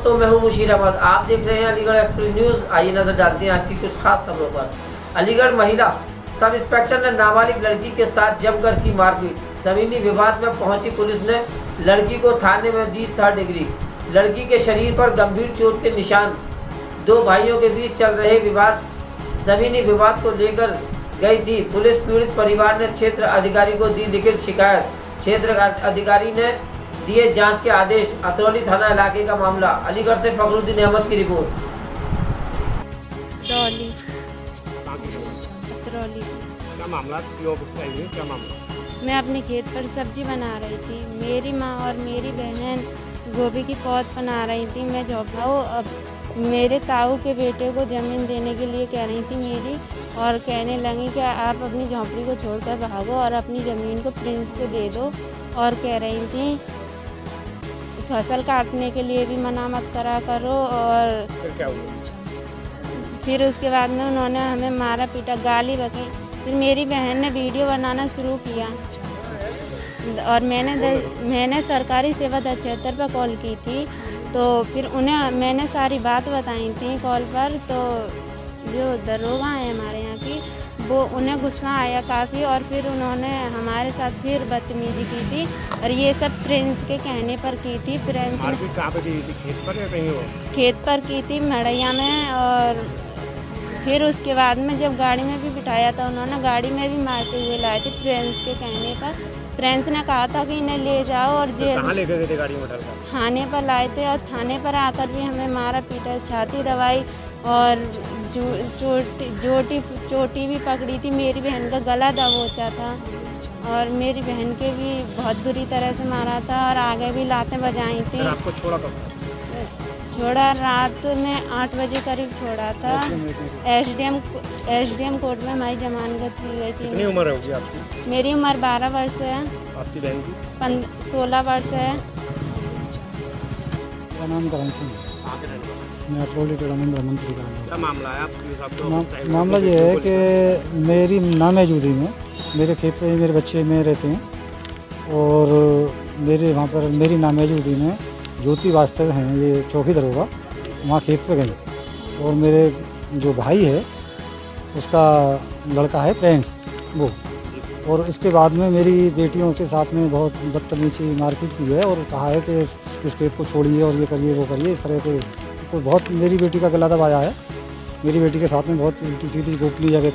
तो मैं हूं मुशीर अहमद, आप देख रहे हैं अलीगढ़ एक्सप्रेस न्यूज़। आइए नजर डालते हैं आज की कुछ खास खबरों पर। अलीगढ़ महिला सब इंस्पेक्टर ने नाबालिग लड़की के साथ जमकर की मारपीट। जमीनी विवाद में पहुंची पुलिस ने लड़की को थाने में दी 3rd डिग्री। लड़की के शरीर पर गंभीर चोट के निशान। दो भाइयों के बीच चल रहे विवाद, जमीनी विवाद को लेकर गई थी पुलिस। पीड़ित परिवार ने क्षेत्र अधिकारी को दी लिखित शिकायत। क्षेत्र अधिकारी ने दिए जांच के आदेश। अतरौली थाना इलाके का मामला। अलीगढ़ से फखरुद्दीन अहमद की रिपोर्ट। क्या मामला? क्या मामला? मैं अपने खेत पर सब्जी बना रही थी। मेरी माँ और मेरी बहन गोभी की पौध बना रही थी। मैं अब मेरे ताऊ के बेटे को ज़मीन देने के लिए कह रही थी मेरी, और कहने लगी कि आप अपनी झोंपड़ी को छोड़कर भागो और अपनी ज़मीन को प्रिंस को दे दो। और कह रही थी फसल काटने के लिए भी मना मत करा करो। और फिर क्या हुआ? फिर उसके बाद में उन्होंने हमें मारा पीटा, गाली बकी। फिर मेरी बहन ने वीडियो बनाना शुरू किया और मैंने सरकारी सेवा 76 पर कॉल की थी। तो फिर उन्हें मैंने सारी बात बताई थी कॉल पर। तो जो दरोगा है हमारे यहाँ की, वो उन्हें गुस्सा आया काफ़ी, और फिर उन्होंने हमारे साथ फिर बदतमीजी की थी। और ये सब प्रिंस के कहने पर की थी। प्रिंस ने कहाँ पे की थी? खेत पर या कहीं और? खेत पर की थी, मड़ैया में। और फिर उसके बाद में जब गाड़ी में भी बिठाया था, उन्होंने गाड़ी में भी मारते हुए लाए थे प्रिंस के कहने पर। प्रिंस ने कहा था कि इन्हें ले जाओ और जेल। कहाँ लेके गए थे गाड़ी में डालकर? थाने पर लाए थे, और थाने पर आकर भी हमें मारा पीटा, छाती दबाई और चोटी भी पकड़ी थी। मेरी बहन का गला दबोचा था और मेरी बहन के भी बहुत बुरी तरह से मारा था, और आगे भी लातें बजाई थी। आपको छोड़ा कब? छोड़ा रात में 8 बजे करीब छोड़ा था। एसडीएम कोर्ट में हमारी जमानत की गई थी। कितनी उम्र होगी आपकी? मेरी उम्र 12 वर्ष है। आपकी बहन की? 16 वर्ष है। मेरा नाम करण सिंह है। मैं अतरौली मंत्री का हूँ। क्या मामला है आपके हिसाब से? मामला ये है कि मेरी नामौजूदगी में मेरे खेत पे मेरे बच्चे में रहते हैं, और मेरे वहाँ पर मेरी नामौजूदगी में ज्योति वास्तव हैं, ये चौकी दरोगा, वहाँ खेत पे गई। और मेरे जो भाई है उसका लड़का है प्रिंस वो। और इसके बाद में मेरी बेटियों के साथ में बहुत बदतमीजी मारपीट की है, और कहा है कि इस खेत को छोड़िए और ये करिए वो करिए। इस तरह के तो बहुत मेरी बेटी का गला दबाया है। मेरी बेटी के साथ में बहुत उल्टी सीधी गोपनीय जगह